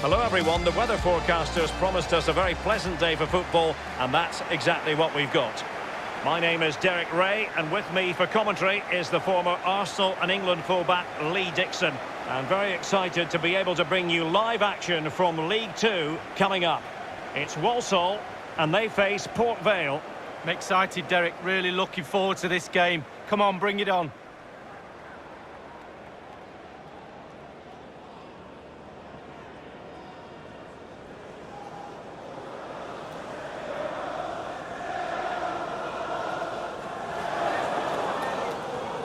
Hello everyone, the weather forecasters promised us a very pleasant day for football, and that's exactly what we've got. My name is Derek Ray, and with me for commentary is the former Arsenal and England fullback Lee Dixon. I'm very excited to be able to bring you live action from League Two coming up. It's Walsall, and they face Port Vale. I'm excited, Derek, really looking forward to this game. Come on, bring it on.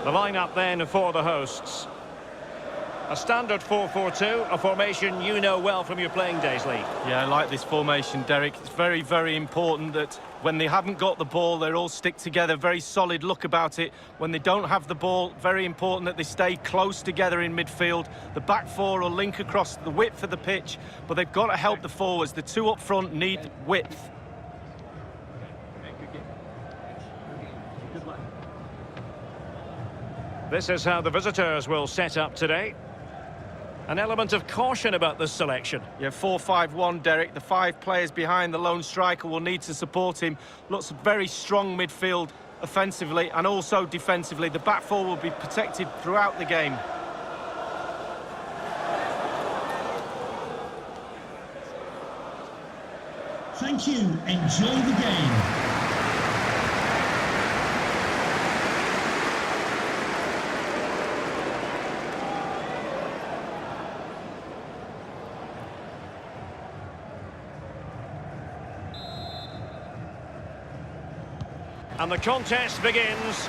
The lineup then for the hosts. A standard 4-4-2, a formation you know well from your playing days, Lee. Yeah, I like this formation, Derek. It's very, very important that when they haven't got the ball, they all stick together. Very solid look about it. When they don't have the ball, very important that they stay close together in midfield. The back four will link across the width of the pitch, but they've got to help the forwards. The two up front need width. This is how the visitors will set up today. An element of caution about this selection. Yeah, 4-5-1, Derek. The 5 players behind the lone striker will need to support him. Lots of very strong midfield offensively and also defensively. The back four will be protected throughout the game. Thank you. Enjoy the game. And the contest begins.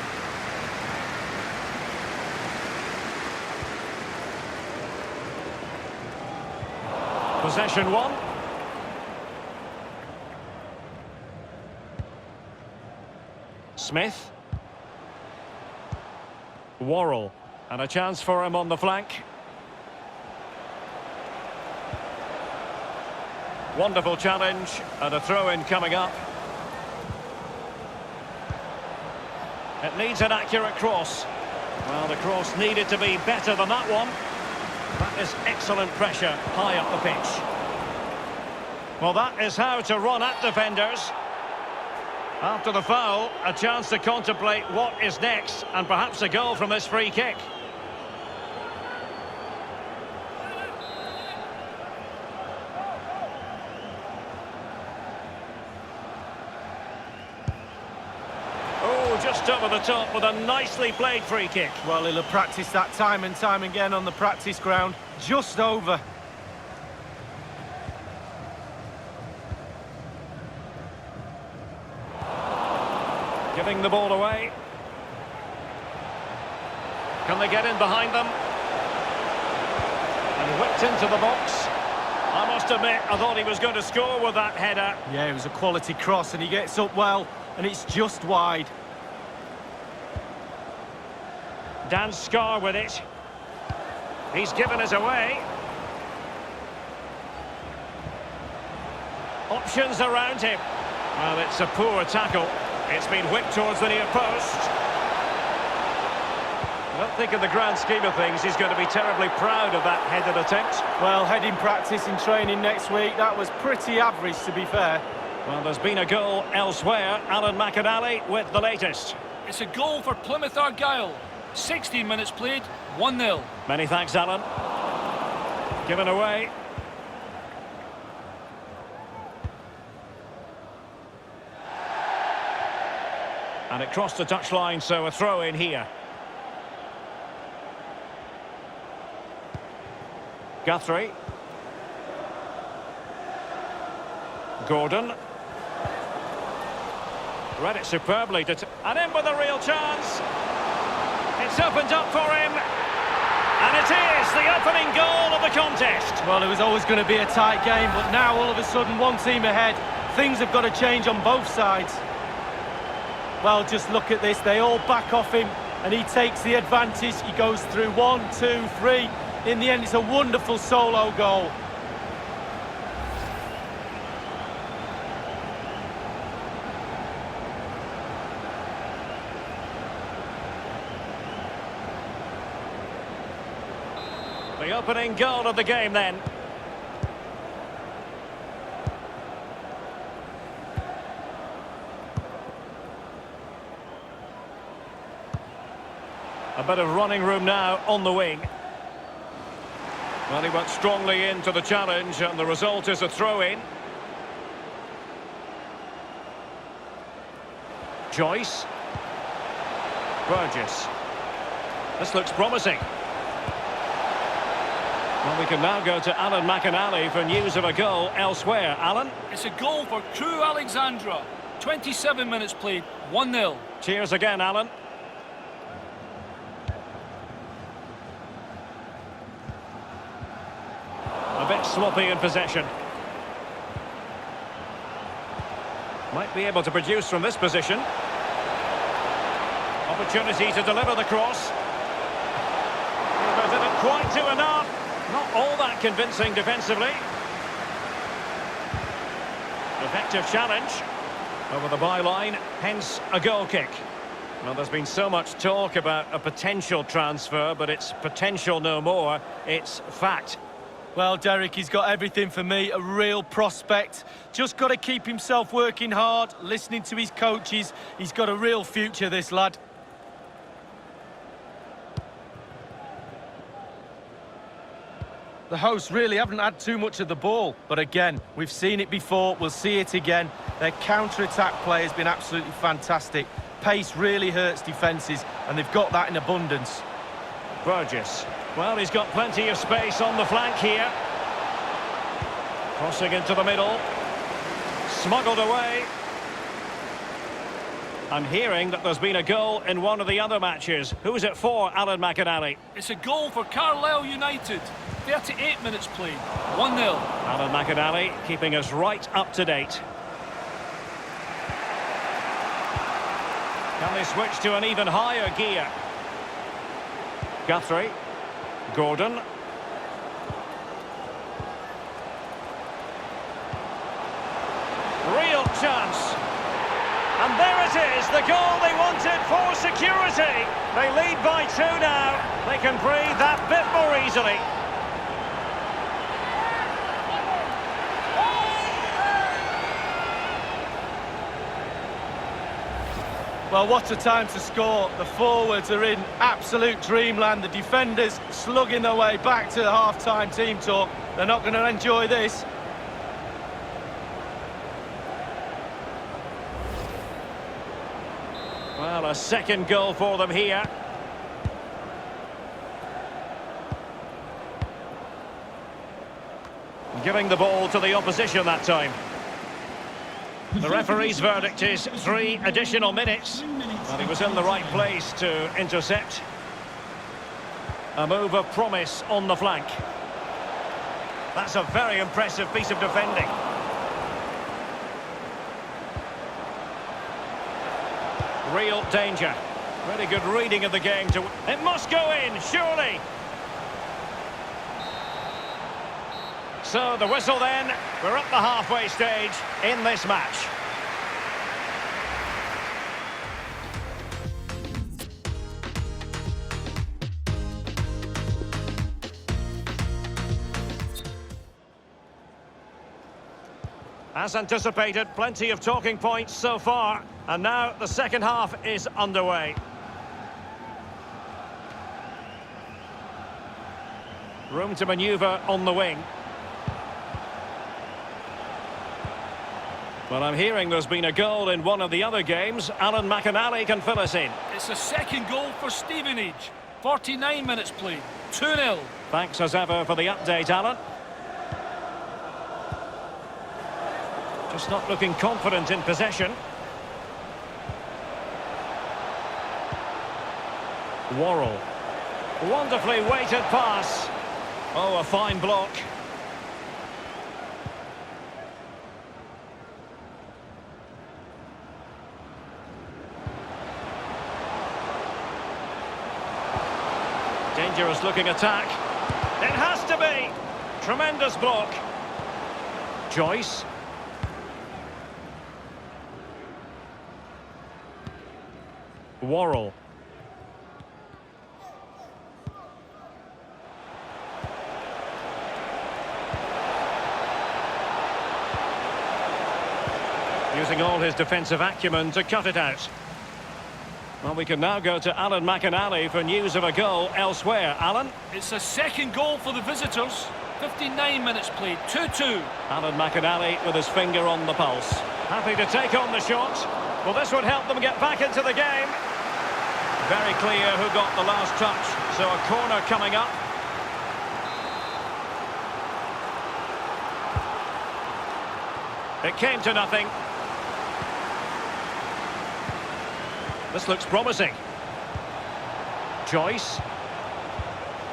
Possession one. Smith. Worrell. And a chance for him on the flank. Wonderful challenge and a throw-in coming up. It needs an accurate cross. Well, the cross needed to be better than that one. That is excellent pressure high up the pitch. Well, that is how to run at defenders. After the foul, a chance to contemplate what is next, and perhaps a goal from this free kick. Just over the top with a nicely played free kick. Well, he'll have practiced that time and time again on the practice ground. Just over. Giving the ball away. Can they get in behind them? And whipped into the box. I must admit, I thought he was going to score with that header. Yeah, it was a quality cross and he gets up well, and it's just wide. Dan Scar with it. He's given us away. Options around him. Well, it's a poor tackle. It's been whipped towards the near post. I don't think in the grand scheme of things he's going to be terribly proud of that headed attempt. Well, heading practice and training next week, that was pretty average, to be fair. Well, there's been a goal elsewhere. Alan McAnally with the latest. It's a goal for Plymouth Argyle. 16 minutes played, 1-0. Many thanks, Alan. Given away. And it crossed the touchline, so a throw in here. Guthrie. Gordon. Read it superbly. And in with a real chance. It's opened up for him, and it is the opening goal of the contest. Well, it was always going to be a tight game, but now all of a sudden one team ahead. Things have got to change on both sides. Well, just look at this. They all back off him, and he takes the advantage. He goes through 1, 2, 3. In the end, it's a wonderful solo goal. The opening goal of the game then. bit of running room now on the wing. Well, he went strongly into the challenge, and the result is a throw-in. Joyce. Burgess. This looks promising. Well, we can now go to Alan McInally for news of a goal elsewhere. Alan? It's a goal for Crewe Alexandra. 27 minutes played, 1-0. Cheers again, Alan. A bit sloppy in possession. Might be able to produce from this position. Opportunity to deliver the cross. But didn't quite do enough. Not all that convincing defensively. Effective challenge. Over the byline, hence a goal kick. Well, there's been so much talk about a potential transfer, but it's potential no more. It's fact. Well, Derek, he's got everything for me, a real prospect. Just got to keep himself working hard, listening to his coaches. He's got a real future, this lad. The hosts really haven't had too much of the ball, but again, we've seen it before, we'll see it again. Their counter-attack play has been absolutely fantastic. Pace really hurts defences, and they've got that in abundance. Burgess. Well, he's got plenty of space on the flank here. Crossing into the middle. Smuggled away. I'm hearing that there's been a goal in one of the other matches. Who's it for, Alan McInally? It's a goal for Carlisle United. 38 minutes played, 1-0. Alan McInally keeping us right up to date. Can they switch to an even higher gear? Guthrie. Gordon. Real chance. And there it is, the goal they wanted for security. They lead by 2 now. They can breathe that bit more easily. Well, what a time to score. The forwards are in absolute dreamland. The defenders slugging their way back to the half-time team talk. They're not going to enjoy this. Well, a second goal for them here. Giving the ball to the opposition that time. The referee's verdict is 3 additional minutes. Well, he was in the right place to intercept. A move of promise on the flank. That's a very impressive piece of defending. Real danger. Really good reading of the game. It must go in, surely. So the whistle then. We're at the halfway stage in this match. As anticipated, plenty of talking points so far. And now the second half is underway. Room to manoeuvre on the wing. Well, I'm hearing there's been a goal in one of the other games. Alan McInally can fill us in. It's a second goal for Stevenage. 49 minutes played, 2-0. Thanks as ever for the update, Alan. Just not looking confident in possession. Worrell. Wonderfully weighted pass. Oh, a fine block. Dangerous looking attack. It has to be. Tremendous block. Joyce. Worrell. Using all his defensive acumen to cut it out. Well, we can now go to Alan McInally for news of a goal elsewhere. Alan? It's a second goal for the visitors. 59 minutes played, 2-2. Alan McInally with his finger on the pulse. Happy to take on the shot. Well, this would help them get back into the game. Very clear who got the last touch. So a corner coming up. It came to nothing. This looks promising. Joyce.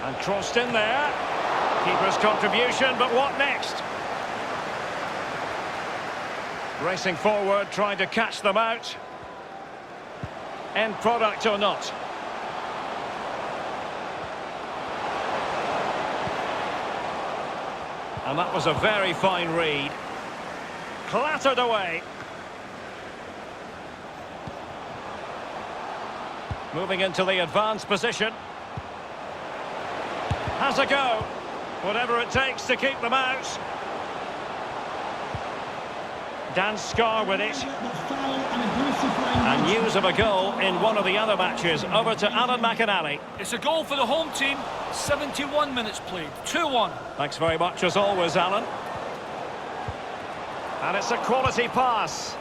And crossed in there. Keeper's contribution, but what next? Racing forward, trying to catch them out. End product or not. And that was a very fine read. Clattered away. Moving into the advanced position. Has a go. Whatever it takes to keep them out. Dan Scar with it. And news of a goal in one of the other matches. Over to Alan McInally. It's a goal for the home team. 71 minutes played, 2-1. Thanks very much as always, Alan. And it's a quality pass.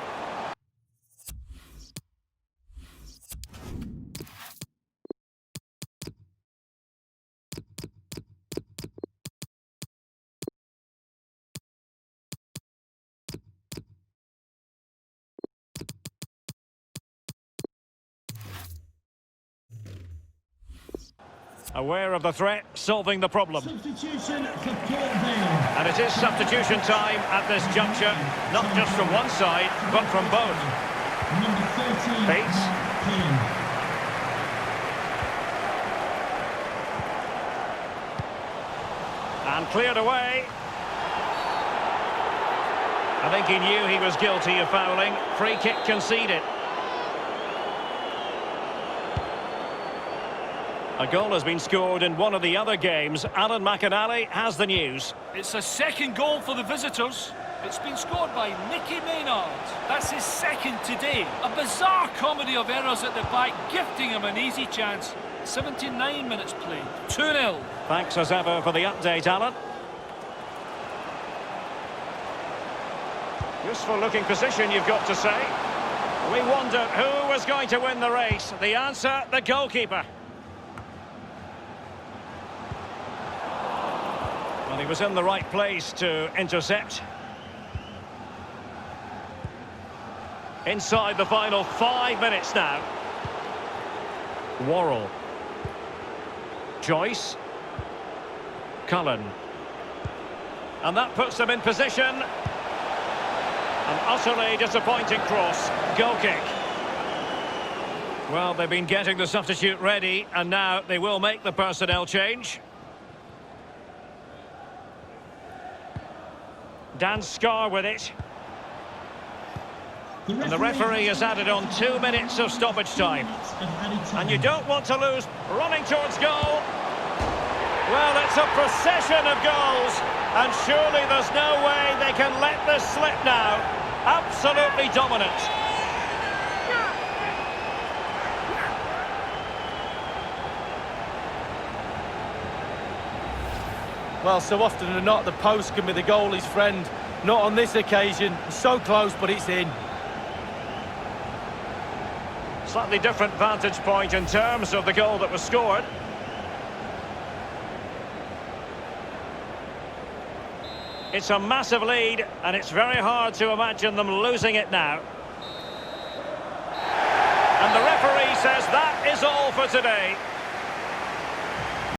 Aware of the threat, solving the problem. Substitution for Port Vale. And it is substitution time at this juncture, not just from one side, but from both. Number 13. Bates. Keane. And cleared away. I think he knew he was guilty of fouling. Free kick conceded. A goal has been scored in one of the other games. Alan McInally has the news. It's a second goal for the visitors. It's been scored by Nicky Maynard. That's his second today. A bizarre comedy of errors at the back, gifting him an easy chance. 79 minutes played, 2-0. Thanks as ever for the update, Alan. Useful looking position, you've got to say. We wondered who was going to win the race. The answer, the goalkeeper. Well, he was in the right place to intercept. Inside the final 5 minutes now. Worrell. Joyce. Cullen. And that puts them in position. An utterly disappointing cross. Goal kick. Well, they've been getting the substitute ready, and now they will make the personnel change. Dan Scar with it. And the referee has added on 2 minutes of stoppage time. And you don't want to lose. Running towards goal. Well, it's a procession of goals. And surely there's no way they can let this slip now. Absolutely dominant. Well, so often than not, the post can be the goalie's friend. Not on this occasion. So close, but it's in. Slightly different vantage point in terms of the goal that was scored. It's a massive lead, and it's very hard to imagine them losing it now. And the referee says that is all for today.